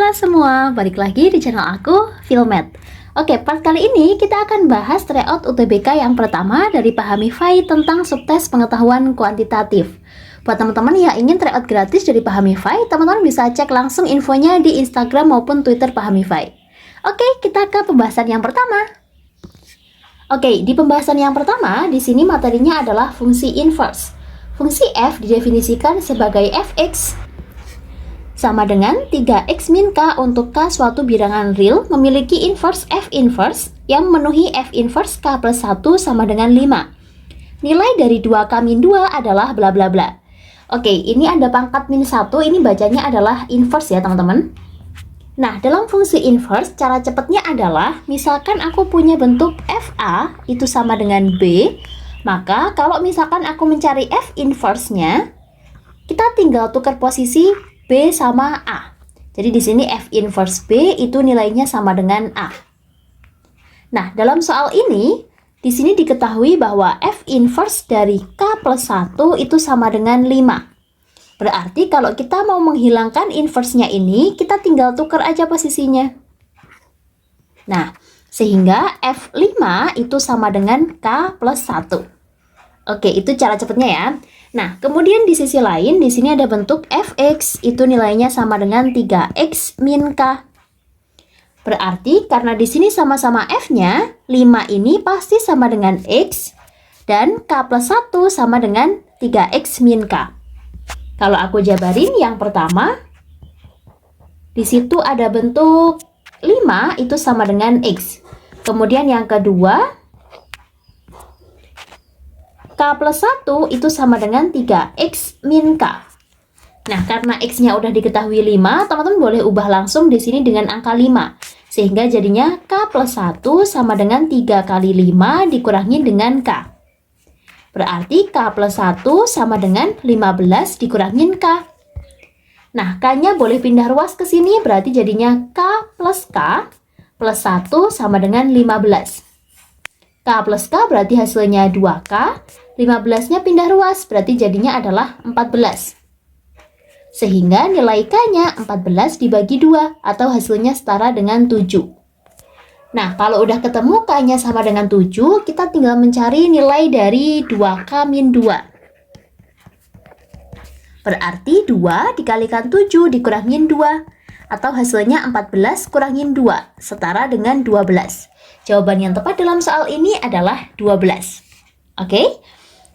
Halo semua, balik lagi di channel aku, Filmet. Oke, part kali ini kita akan bahas tryout UTBK yang pertama dari Pahami FAI tentang subtes pengetahuan kuantitatif. Buat teman-teman yang ingin tryout gratis dari Pahami FAI, teman-teman bisa cek langsung infonya di Instagram maupun Twitter Pahami FAI. Oke, kita ke pembahasan yang pertama. Oke, di pembahasan yang pertama, di sini materinya adalah fungsi inverse. Fungsi f didefinisikan sebagai fx sama dengan 3x min k untuk k suatu bilangan real memiliki inverse f inverse yang memenuhi f inverse k plus 1 sama dengan 5. Nilai dari 2k min 2 adalah bla bla bla. Oke, ini ada pangkat min 1, ini bacanya adalah inverse ya teman-teman. Nah, dalam fungsi inverse, cara cepatnya adalah misalkan aku punya bentuk fa itu sama dengan b, maka kalau misalkan aku mencari f inverse-nya, kita tinggal tukar posisi B sama A. Jadi di sini F inverse B itu nilainya sama dengan A. Nah, dalam soal ini, di sini diketahui bahwa F inverse dari K plus 1 itu sama dengan 5. Berarti kalau kita mau menghilangkan inverse-nya ini, kita tinggal tukar aja posisinya. Nah, sehingga F5 itu sama dengan K plus 1. Oke, itu cara cepatnya ya. Nah, kemudian di sisi lain, di sini ada bentuk fx, itu nilainya sama dengan 3x min k. Berarti, karena di sini sama-sama f-nya, 5 ini pasti sama dengan x, dan k plus 1 sama dengan 3x min k. Kalau aku jabarin, yang pertama, di situ ada bentuk 5, itu sama dengan x. Kemudian yang kedua, K plus 1 itu sama dengan 3x min K. Nah, karena X-nya udah diketahui 5, teman-teman boleh ubah langsung di sini dengan angka 5. Sehingga jadinya K plus 1 sama dengan 3 kali 5 dikurangi dengan K. Berarti K plus 1 sama dengan 15 dikurangin K. Nah, K-nya boleh pindah ruas ke sini, berarti jadinya K plus 1 sama dengan 15. K plus K berarti hasilnya 2K, 15-nya pindah ruas, berarti jadinya adalah 14. Sehingga nilai K-nya 14 dibagi 2, atau hasilnya setara dengan 7. Nah, kalau udah ketemu K-nya sama dengan 7, kita tinggal mencari nilai dari 2K min 2. Berarti 2 dikalikan 7 dikurangin 2, atau hasilnya 14 kurangin 2, setara dengan 12. Jawaban yang tepat dalam soal ini adalah 12. Oke?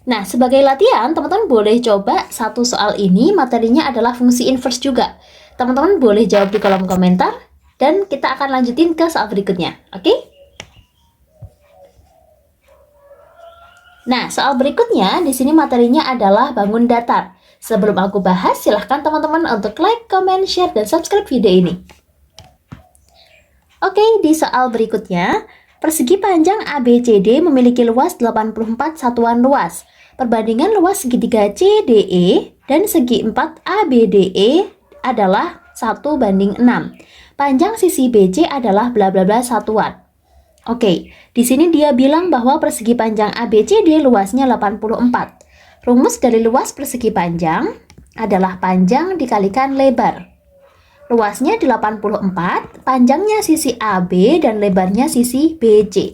Nah, sebagai latihan, teman-teman boleh coba satu soal ini, materinya adalah fungsi inverse juga. Teman-teman boleh jawab di kolom komentar, dan kita akan lanjutin ke soal berikutnya. Oke? Nah, soal berikutnya, di sini materinya adalah bangun datar. Sebelum aku bahas, silahkan teman-teman untuk like, comment, share, dan subscribe video ini. Oke, di soal berikutnya, persegi panjang ABCD memiliki luas 84 satuan luas. Perbandingan luas segitiga CDE dan segi 4 ABDE adalah 1:6. Panjang sisi BC adalah bla bla bla satuan. Oke, di sini dia bilang bahwa persegi panjang ABCD luasnya 84. Rumus dari luas persegi panjang adalah panjang dikalikan lebar. Luasnya 84, panjangnya sisi AB dan lebarnya sisi BC.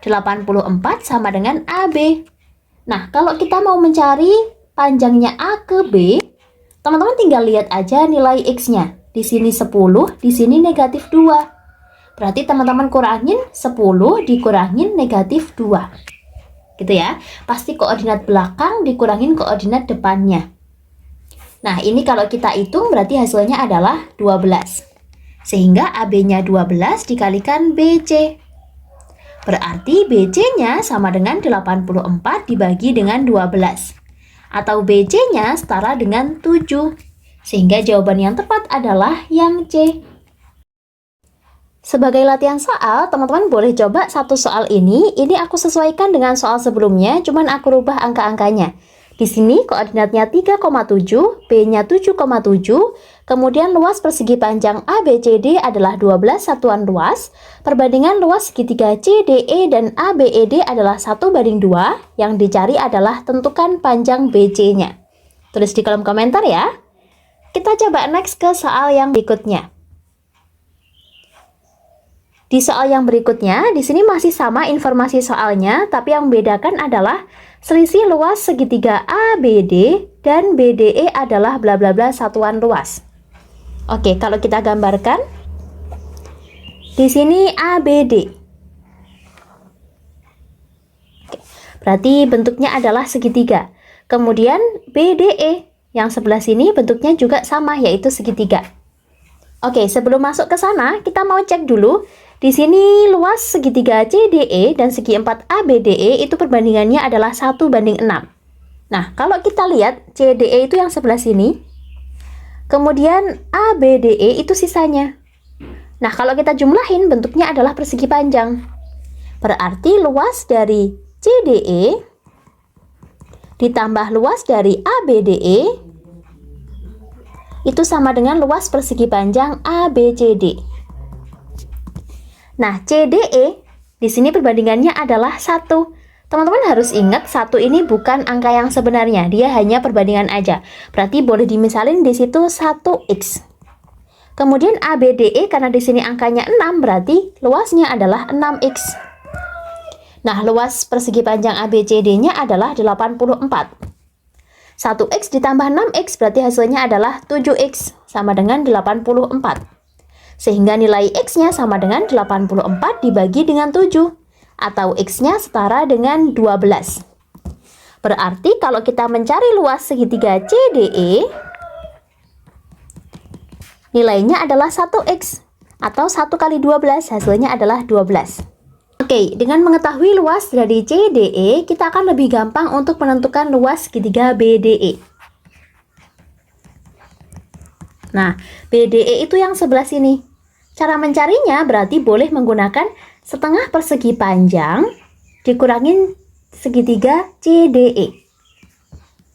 84 sama dengan AB. Nah, kalau kita mau mencari panjangnya A ke B, teman-teman tinggal lihat aja nilai X-nya. Di sini 10, di sini negatif 2. Berarti teman-teman kurangin 10 dikurangin negatif 2. Gitu ya. Pasti koordinat belakang dikurangin koordinat depannya. Nah, ini kalau kita hitung berarti hasilnya adalah 12. Sehingga AB-nya 12 dikalikan BC. Berarti BC-nya sama dengan 84 dibagi dengan 12. Atau BC-nya setara dengan 7. Sehingga jawaban yang tepat adalah yang C. Sebagai latihan soal, teman-teman boleh coba satu soal ini. Ini aku sesuaikan dengan soal sebelumnya, cuman aku rubah angka-angkanya. Di sini koordinatnya 3,7, B-nya 7,7, kemudian luas persegi panjang ABCD adalah 12 satuan luas, perbandingan luas segitiga CDE dan ABED adalah 1:2, yang dicari adalah tentukan panjang BC-nya. Tulis di kolom komentar ya. Kita coba next ke soal yang berikutnya. Di soal yang berikutnya, di sini masih sama informasi soalnya, tapi yang membedakan adalah selisih luas segitiga ABD dan BDE adalah bla bla bla satuan luas. Oke, kalau kita gambarkan, di sini ABD. Oke, berarti bentuknya adalah segitiga. Kemudian BDE, yang sebelah sini bentuknya juga sama, yaitu segitiga. Oke, sebelum masuk ke sana, kita mau cek dulu. Di sini luas segitiga CDE dan segi 4 ABDE itu perbandingannya adalah 1:6. Nah, kalau kita lihat CDE itu yang sebelah sini, kemudian ABDE itu sisanya. Nah, kalau kita jumlahin bentuknya adalah persegi panjang. Berarti luas dari CDE ditambah luas dari ABDE itu sama dengan luas persegi panjang ABCD. Nah, CDE di sini perbandingannya adalah 1. Teman-teman harus ingat 1 ini bukan angka yang sebenarnya, dia hanya perbandingan aja. Berarti boleh dimisalin di situ 1x. Kemudian ABDE karena di sini angkanya 6, berarti luasnya adalah 6x. Nah, luas persegi panjang ABCD-nya adalah 84. 1x ditambah 6x berarti hasilnya adalah 7x sama dengan 84. Sehingga nilai x-nya sama dengan 84 dibagi dengan 7, atau x-nya setara dengan 12. Berarti kalau kita mencari luas segitiga CDE, nilainya adalah 1x, atau 1 kali 12, hasilnya adalah 12. Oke, dengan mengetahui luas dari CDE, kita akan lebih gampang untuk menentukan luas segitiga BDE. Nah, BDE itu yang sebelah sini. Cara mencarinya berarti boleh menggunakan setengah persegi panjang dikurangin segitiga CDE.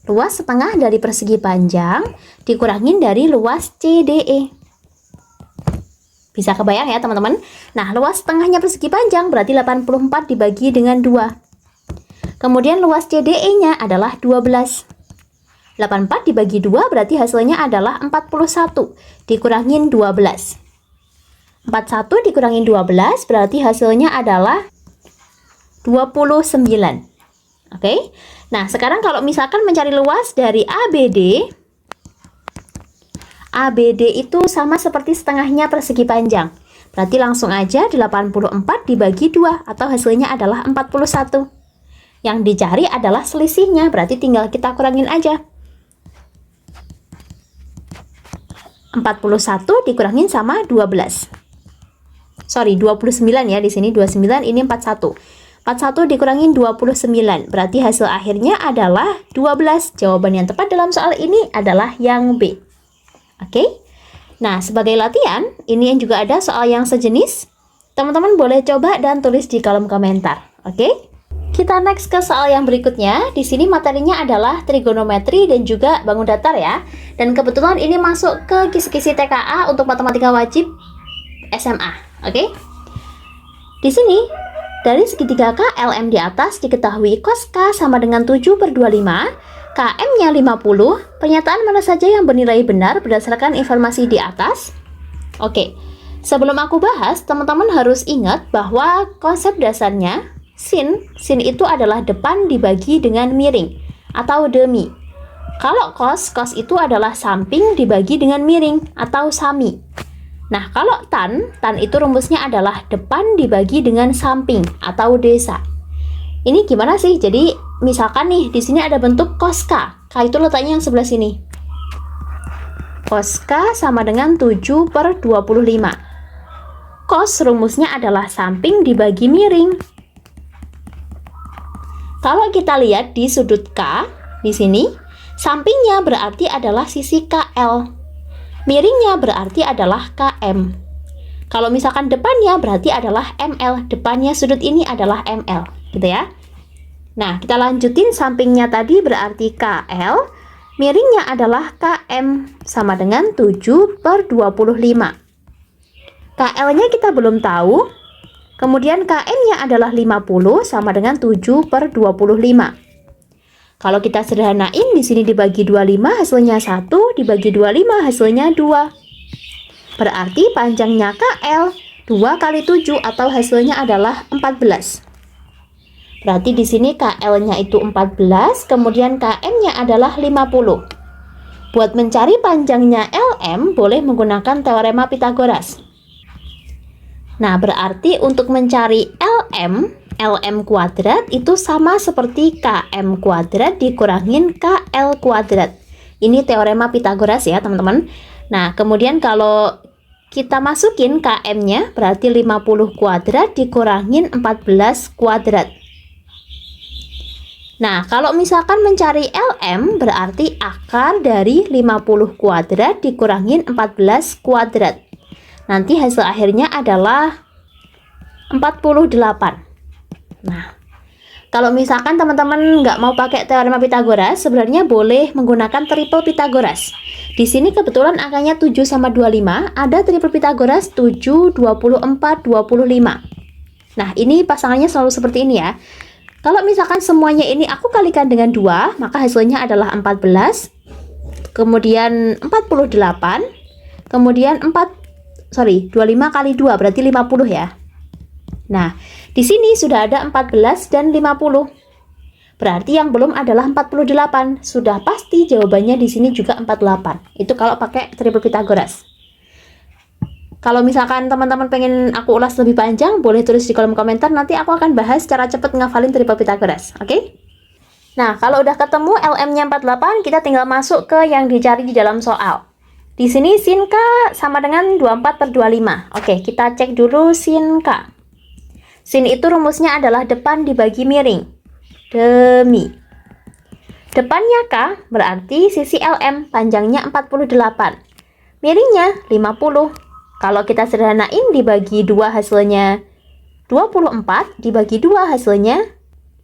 Luas setengah dari persegi panjang dikurangin dari luas CDE. Bisa kebayang ya teman-teman? Nah, luas setengahnya persegi panjang berarti 84 dibagi dengan 2. Kemudian luas CDE-nya adalah 12. 84 dibagi 2 berarti hasilnya adalah 41 dikurangin 12. 41 dikurangin 12 berarti hasilnya adalah 29. Oke. Nah, sekarang kalau misalkan mencari luas dari ABD, ABD itu sama seperti setengahnya persegi panjang. Berarti langsung aja 84 dibagi 2 atau hasilnya adalah 41. Yang dicari adalah selisihnya, berarti tinggal kita kurangin aja. 41 dikurangin sama 12. Sorry, 29 ya, di sini 29, ini 41. 41 dikurangin 29, berarti hasil akhirnya adalah 12. Jawaban yang tepat dalam soal ini adalah yang B. Oke? Nah, sebagai latihan, ini yang juga ada soal yang sejenis. Teman-teman boleh coba dan tulis di kolom komentar. Oke? Kita next ke soal yang berikutnya. Di sini materinya adalah trigonometri dan juga bangun datar ya. Dan kebetulan ini masuk ke kisi-kisi TKA untuk matematika wajib SMA. Oke? Di sini dari segitiga KLM di atas diketahui cos K sama dengan 7/25, KM-nya 50. Pernyataan mana saja yang bernilai benar berdasarkan informasi di atas? Oke, sebelum aku bahas, teman-teman harus ingat bahwa konsep dasarnya sin itu adalah depan dibagi dengan miring atau demi. Kalau cos itu adalah samping dibagi dengan miring atau sami. Nah, kalau tan itu rumusnya adalah depan dibagi dengan samping atau desa. Ini gimana sih? Jadi, misalkan nih, di sini ada bentuk cos K. K itu letaknya yang sebelah sini. Cos K sama dengan 7/25. Cos rumusnya adalah samping dibagi miring. Kalau kita lihat di sudut K, di sini, sampingnya berarti adalah sisi KL. Miringnya berarti adalah KM. Kalau misalkan depannya berarti adalah ML. Depannya sudut ini adalah ML, gitu ya. Nah, kita lanjutin sampingnya tadi berarti KL. Miringnya adalah KM sama dengan 7/25. KL-nya kita belum tahu. Kemudian KM-nya adalah 50 sama dengan 7/25. Kalau kita sederhanain, di sini dibagi 25 hasilnya 1, dibagi 25 hasilnya 2. Berarti panjangnya KL 2 kali 7 atau hasilnya adalah 14. Berarti di sini KL-nya itu 14, kemudian KM-nya adalah 50. Buat mencari panjangnya LM, boleh menggunakan teorema Pitagoras. Nah, berarti untuk mencari LM kuadrat itu sama seperti KM kuadrat dikurangin KL kuadrat. Ini teorema Pitagoras ya, teman-teman. Nah, kemudian kalau kita masukin KM-nya, berarti 50 kuadrat dikurangin 14 kuadrat. Nah, kalau misalkan mencari LM, berarti akar dari 50 kuadrat dikurangin 14 kuadrat. Nanti hasil akhirnya adalah 48. Nah, kalau misalkan teman-teman nggak mau pakai teorema Pitagoras, sebenarnya boleh menggunakan triple Pitagoras. Di sini kebetulan angkanya 7 sama 25, ada triple Pitagoras 7, 24, 25. Nah, ini pasangannya selalu seperti ini ya. Kalau misalkan semuanya ini aku kalikan dengan 2, maka hasilnya adalah 14, kemudian 48, kemudian 25 kali 2, berarti 50 ya. Nah, di sini sudah ada 14 dan 50. Berarti yang belum adalah 48. Sudah pasti jawabannya di sini juga 48. Itu kalau pakai triple Pitagoras. Kalau misalkan teman-teman pengen aku ulas lebih panjang, boleh tulis di kolom komentar. Nanti aku akan bahas cara cepat ngafalin triple Pitagoras. Oke? Nah, kalau udah ketemu LM-nya 48, kita tinggal masuk ke yang dicari di dalam soal. Di sini sin K sama dengan 24/25. Oke, kita cek dulu sin K. Sin itu rumusnya adalah depan dibagi miring. Demi. Depannya K berarti sisi LM panjangnya 48. Miringnya 50. Kalau kita sederhanain dibagi 2 hasilnya 24, dibagi 2 hasilnya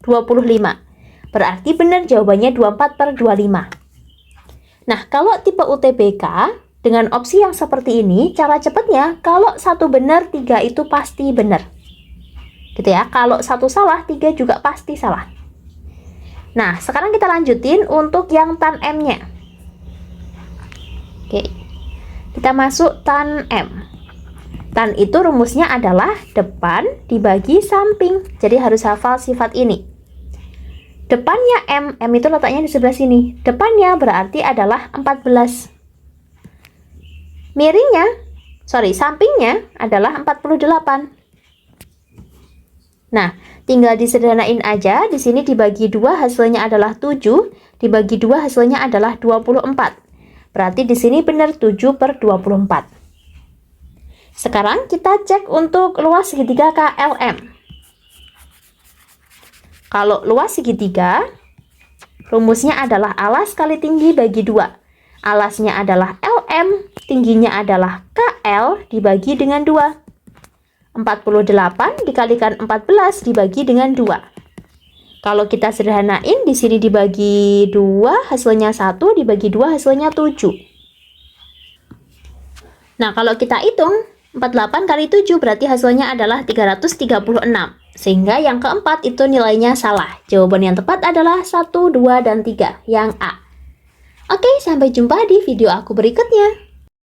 25. Berarti benar jawabannya 24/25. Nah, kalau tipe UTBK dengan opsi yang seperti ini, cara cepatnya kalau satu benar, 3 itu pasti benar. Gitu ya. Kalau satu salah, 3 juga pasti salah. Nah, sekarang kita lanjutin untuk yang tan M-nya. Oke. Kita masuk tan M. Tan itu rumusnya adalah depan dibagi samping. Jadi harus hafal sifat ini. Depannya M itu letaknya di sebelah sini. Depannya berarti adalah 14. Sampingnya adalah 48. Nah, tinggal disederhanain aja. Di sini dibagi 2 hasilnya adalah 7, dibagi 2 hasilnya adalah 24. Berarti di sini benar 7/24. Sekarang kita cek untuk luas segitiga KLM. Kalau luas segitiga, rumusnya adalah alas kali tinggi bagi 2. Alasnya adalah LM, tingginya adalah KL dibagi dengan 2. 48 dikalikan 14 dibagi dengan 2. Kalau kita sederhanain, di sini dibagi 2, hasilnya 1, dibagi 2, hasilnya 7. Nah, kalau kita hitung, 48 kali 7 berarti hasilnya adalah 336. Sehingga yang keempat itu nilainya salah. Jawaban yang tepat adalah 1, 2, dan 3, yang A. Oke, sampai jumpa di video aku berikutnya.